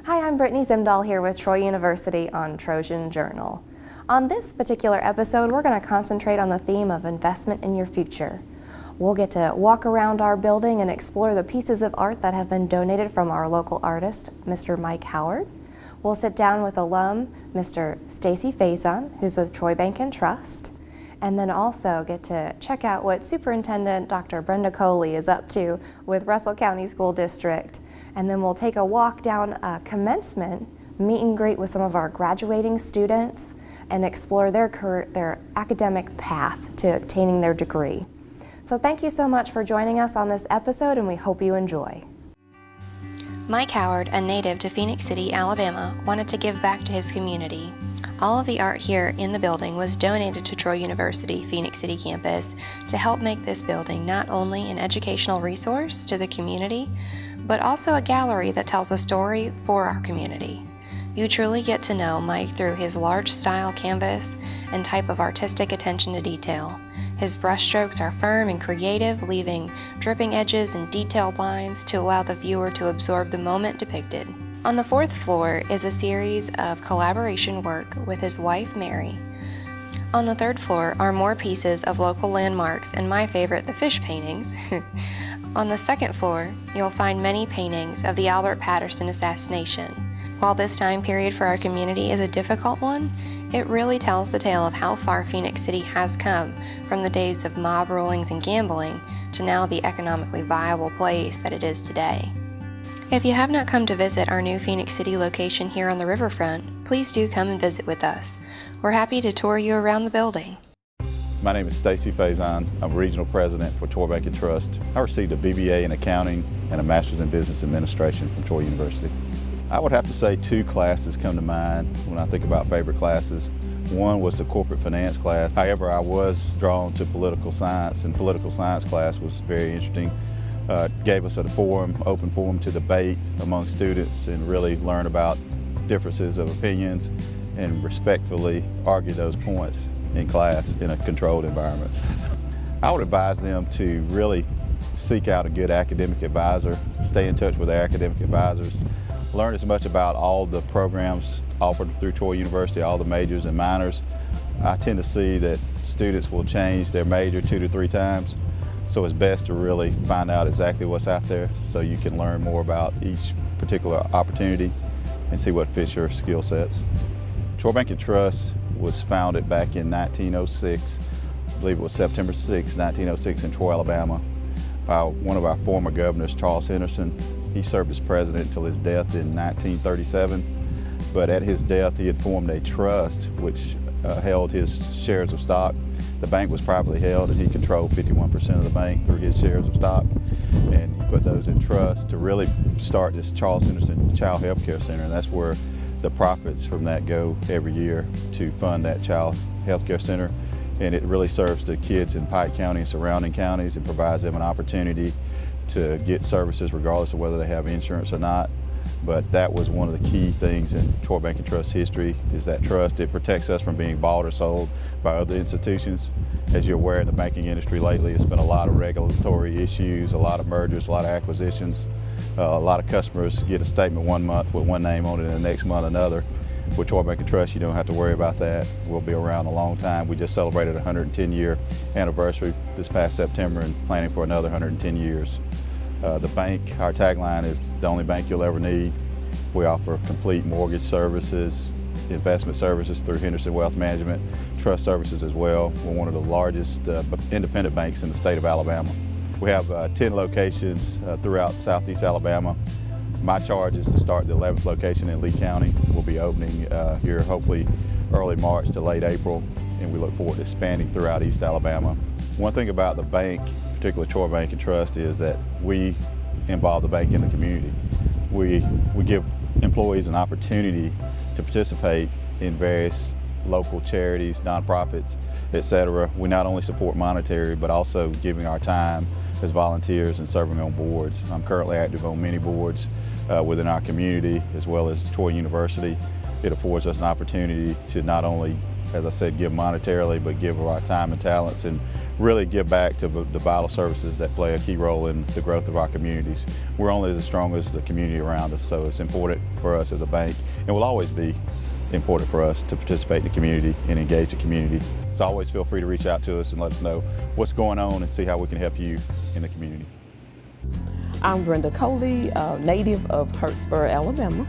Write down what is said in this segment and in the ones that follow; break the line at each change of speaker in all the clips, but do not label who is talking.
Hi, I'm Brittany Zimdahl here with Troy University on Trojan Journal. On this particular episode, we're going to concentrate on the theme of investment in your future. We'll get to walk around our building and explore the pieces of art that have been donated from our local artist, Mr. Mike Howard. We'll sit down with alum, Mr. Stacy Faison, who's with Troy Bank and Trust, and then also get to check out what Superintendent Dr. Brenda Coley is up to with Russell County School District. And then we'll take a walk down commencement, meet and greet with some of our graduating students, and explore their academic path to obtaining their degree. So thank you so much for joining us on this episode, and we hope you enjoy. Mike Howard, a native to Phenix City, Alabama, wanted to give back to his community. All of the art here in the building was donated to Troy University-Phenix City campus to help make this building not only an educational resource to the community, but also a gallery that tells a story for our community. You truly get to know Mike through his large style canvas and type of artistic attention to detail. His brushstrokes are firm and creative, leaving dripping edges and detailed lines to allow the viewer to absorb the moment depicted. On the fourth floor is a series of collaboration work with his wife, Mary. On the third floor are more pieces of local landmarks and my favorite, the fish paintings. On the second floor, you'll find many paintings of the Albert Patterson assassination. While this time period for our community is a difficult one, it really tells the tale of how far Phenix City has come from the days of mob rulings and gambling to now the economically viable place that it is today. If you have not come to visit our new Phenix City location here on the riverfront, please do come and visit with us. We're happy to tour you around the building.
My name is Stacy Faison. I'm Regional President for Troy Bank and Trust. I received a BBA in Accounting and a Master's in Business Administration from Troy University. I would have to say two classes come to mind when I think about favorite classes. One was the corporate finance class. However, I was drawn to political science, and political science class was very interesting. Gave us a forum, open forum to debate among students and really learn about differences of opinions and respectfully argue those points in class in a controlled environment. I would advise them to really seek out a good academic advisor, stay in touch with their academic advisors, learn as much about all the programs offered through Troy University, all the majors and minors. I tend to see that students will change their major 2 to 3 times, so it's best to really find out exactly what's out there so you can learn more about each particular opportunity and see what fits your skill sets. Troy Bank and Trust was founded back in 1906. I believe it was September 6, 1906 in Troy, Alabama, by one of our former governors, Charles Henderson. He served as president until his death in 1937, but at his death he had formed a trust which held his shares of stock. The bank was privately held and he controlled 51% of the bank through his shares of stock, and he put those in trust to really start this Charles Henderson Child Health Care Center, and that's where the profits from that go every year to fund that Child Health Care Center. And it really serves the kids in Pike County and surrounding counties and provides them an opportunity to get services regardless of whether they have insurance or not. But that was one of the key things in Troy Bank and Trust history, is that trust. It protects us from being bought or sold by other institutions. As you're aware, in the banking industry lately, it's been a lot of regulatory issues, a lot of mergers, a lot of acquisitions. A lot of customers get a statement one month with one name on it and the next month another. With Troy Bank and Trust, you don't have to worry about that. We'll be around a long time. We just celebrated a 110-year anniversary this past September and planning for another 110 years. The bank, our tagline is the only bank you'll ever need. We offer complete mortgage services, investment services through Henderson Wealth Management, trust services as well. We're one of the largest independent banks in the state of Alabama. We have 10 locations throughout Southeast Alabama. My charge is to start the 11th location in Lee County. We'll be opening here hopefully early March to late April, and we look forward to expanding throughout East Alabama. One thing about the bank, particularly Troy Bank and Trust, is that we involve the bank in the community. We give employees an opportunity to participate in various local charities, nonprofits, etc. We not only support monetary, but also giving our time as volunteers and serving on boards. I'm currently active on many boards within our community, as well as Troy University. It affords us an opportunity to not only, as I said, give monetarily, but give our time and talents and really give back to the vital services that play a key role in the growth of our communities. We're only as strong as the community around us, so it's important for us as a bank, and will always be important for us to participate in the community and engage the community. So always feel free to reach out to us and let us know what's going on and see how we can help you in the community.
I'm Brenda Coley, native of Hurtsburg, Alabama.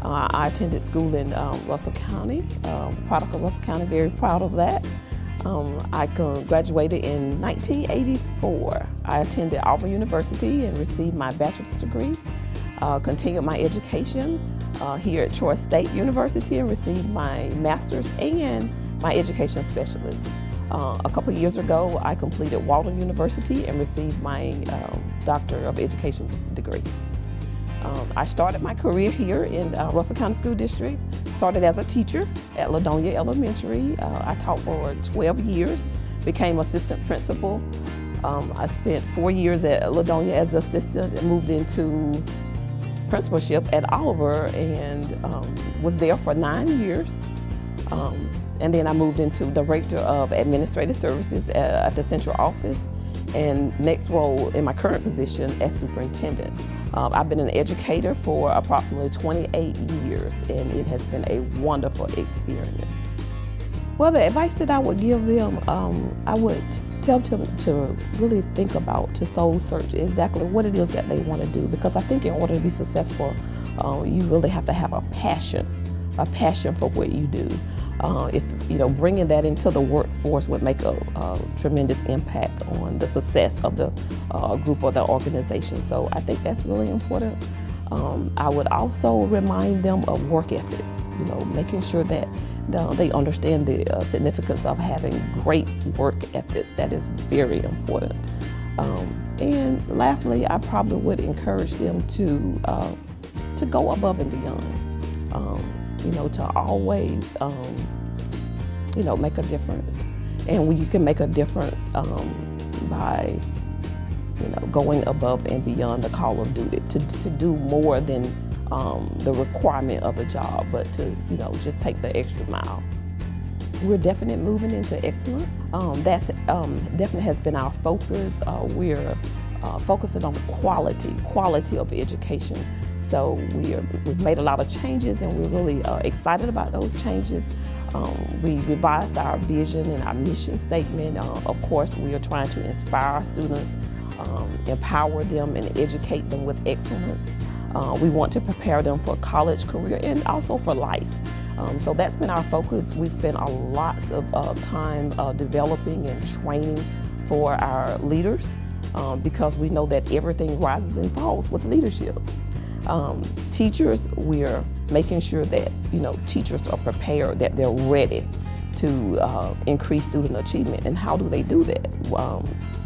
I attended school in Russell County, product of Russell County, very proud of that. I graduated in 1984. I attended Auburn University and received my bachelor's degree. Continued my education here at Troy State University and received my master's and my education specialist. A couple years ago, I completed Walden University and received my Doctor of Education degree. I started my career here in Russell County School District. Started as a teacher at Ladonia Elementary. I taught for 12 years, became assistant principal. I spent 4 years at Ladonia as assistant and moved into principalship at Oliver and was there for 9 years. And then I moved into Director of Administrative Services at the Central Office, and next role in my current position as Superintendent. I've been an educator for approximately 28 years, and it has been a wonderful experience. Well, the advice that I would give them, I would tell them to really think about, to soul search exactly what it is that they want to do, because I think in order to be successful, you really have to have a passion for what you do. If bringing that into the workforce would make a tremendous impact on the success of the group or the organization. So I think that's really important. I would also remind them of work ethics, making sure that they understand the significance of having great work ethics. That is very important. And lastly, I probably would encourage them to go above and beyond. To always, make a difference. And when you can make a difference by, going above and beyond the call of duty, to do more than the requirement of the job, but to, just take the extra mile. We're definitely moving into excellence. That's definitely has been our focus. We're focusing on quality of education. So we've made a lot of changes, and we're really excited about those changes. We revised our vision and our mission statement. Of course, we are trying to inspire our students, empower them, and educate them with excellence. We want to prepare them for college, career, and also for life. So that's been our focus. We spend a lot of time developing and training for our leaders because we know that everything rises and falls with leadership. Teachers, we're making sure that teachers are prepared, that they're ready to increase student achievement. And how do they do that?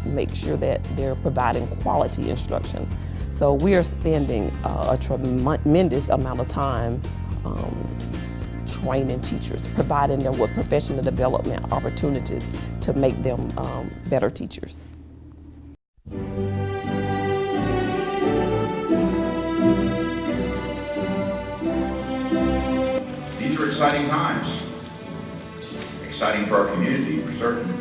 Make sure that they're providing quality instruction. So we are spending a tremendous amount of time training teachers, providing them with professional development opportunities to make them better teachers.
These are exciting times. Exciting for our community, for certain.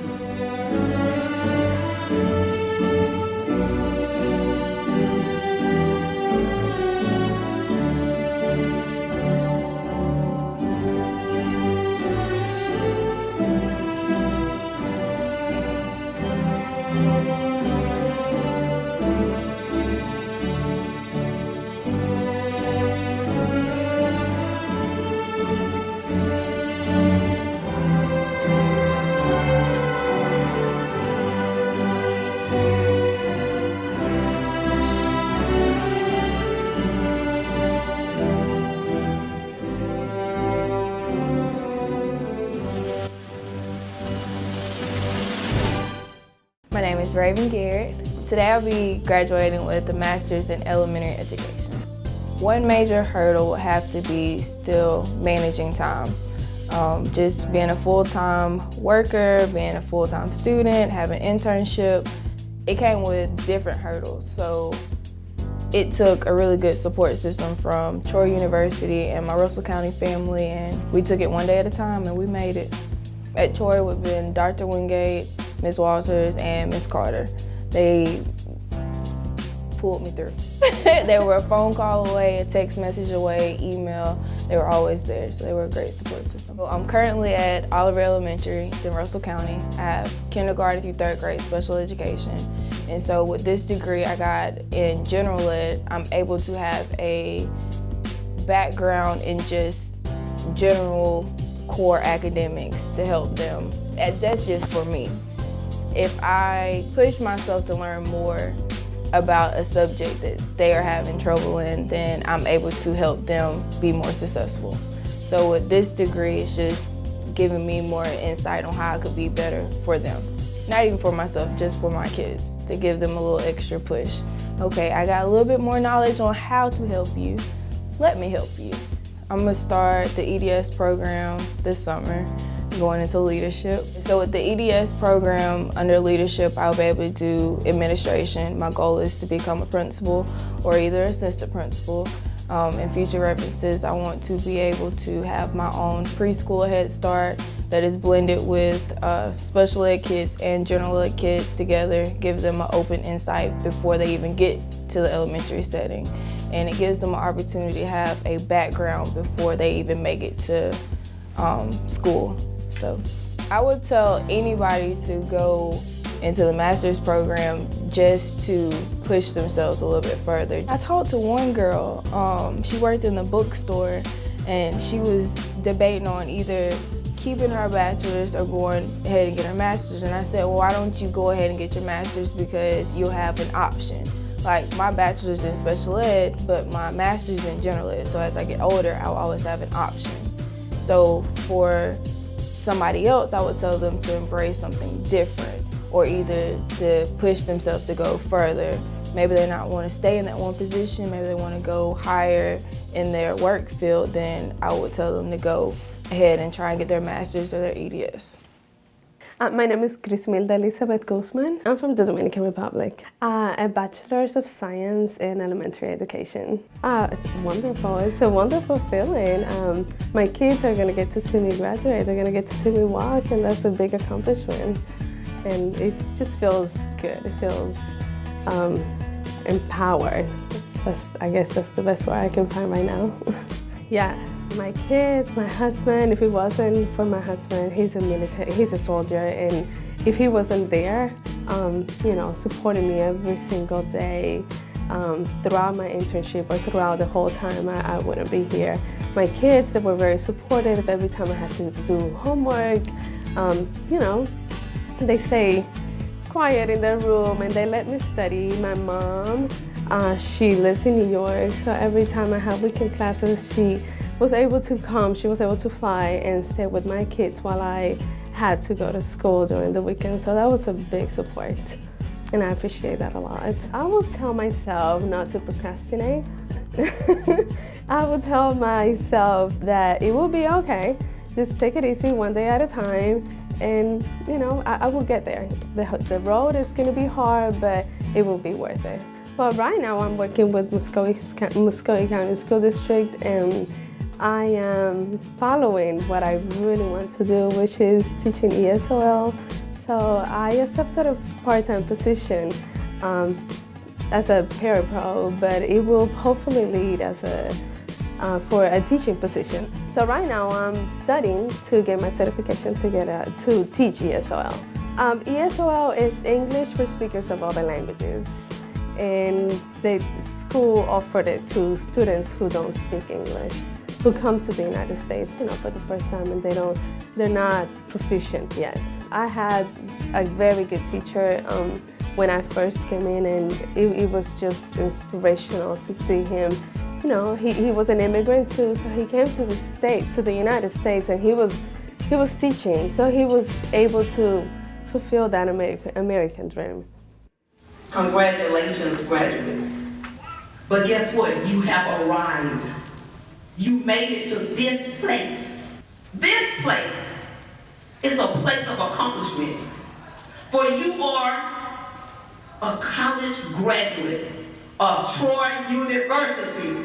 My name is Raven Garrett. Today I'll be graduating with a master's in elementary education. One major hurdle would have to be still managing time. Just being a full-time worker, being a full-time student, having an internship, it came with different hurdles. So it took a really good support system from Troy University and my Russell County family, and we took it one day at a time and we made it. At Troy, we've been Dr. Wingate, Ms. Walters and Ms. Carter. They pulled me through. They were a phone call away, a text message away, email. They were always there, so they were a great support system. Well, I'm currently at Oliver Elementary. It's in Russell County. I have kindergarten through 3rd grade special education. And so with this degree I got in general ed, I'm able to have a background in just general core academics to help them. That's just for me. If I push myself to learn more about a subject that they are having trouble in, then I'm able to help them be more successful. So with this degree, it's just giving me more insight on how I could be better for them. Not even for myself, just for my kids, to give them a little extra push. Okay, I got a little bit more knowledge on how to help you. Let me help you. I'm gonna start the EDS program this summer, going into leadership. So with the EDS program, under leadership, I'll be able to do administration. My goal is to become a principal or either assistant principal. In future references, I want to be able to have my own preschool head start that is blended with special ed kids and general ed kids together, give them an open insight before they even get to the elementary setting. And it gives them an opportunity to have a background before they even make it to school. So I would tell anybody to go into the master's program just to push themselves a little bit further. I talked to one girl, she worked in the bookstore, and she was debating on either keeping her bachelor's or going ahead and get her master's. And I said, well, why don't you go ahead and get your master's, because you'll have an option. Like, my bachelor's in special ed, but my master's in general ed, so as I get older, I'll always have an option. So for somebody else, I would tell them to embrace something different, or either to push themselves to go further. Maybe they not want to stay in that one position, maybe they want to go higher in their work field, then I would tell them to go ahead and try and get their master's or their EDS.
My name is Crismilda Elizabeth Guzman. I'm from the Dominican Republic. A Bachelor's of Science in Elementary Education. It's wonderful. It's a wonderful feeling. My kids are going to get to see me graduate. They're going to get to see me walk, and that's a big accomplishment. And it just feels good. It feels empowered. I guess that's the best word I can find right now. Yes. My kids, my husband, if it wasn't for my husband, he's a soldier, and if he wasn't there, supporting me every single day, throughout my internship or throughout the whole time, I wouldn't be here. My kids, they were very supportive every time I had to do homework. They stay quiet in their room and they let me study. My mom, she lives in New York, so every time I have weekend classes, she was able to come, she was able to fly and stay with my kids while I had to go to school during the weekend. So that was a big support, and I appreciate that a lot. I will tell myself not to procrastinate. I will tell myself that it will be okay. Just take it easy, one day at a time, and I will get there. The road is going to be hard, but it will be worth it. Well, right now I'm working with Muscogee County School District, and I am following what I really want to do, which is teaching ESOL. So I accepted a part-time position as a parapro, but it will hopefully lead as for a teaching position. So right now I'm studying to get my certification to teach ESOL. ESOL is English for speakers of other languages, and the school offered it to students who don't speak English, who come to the United States, for the first time, and they're not proficient yet. I had a very good teacher when I first came in, and it was just inspirational to see him. He was an immigrant too, so he came to the United States, and he was teaching, so he was able to fulfill that American dream.
Congratulations, graduates. But guess what? You have arrived. You made it to this place. This place is a place of accomplishment. For you are a college graduate of Troy University.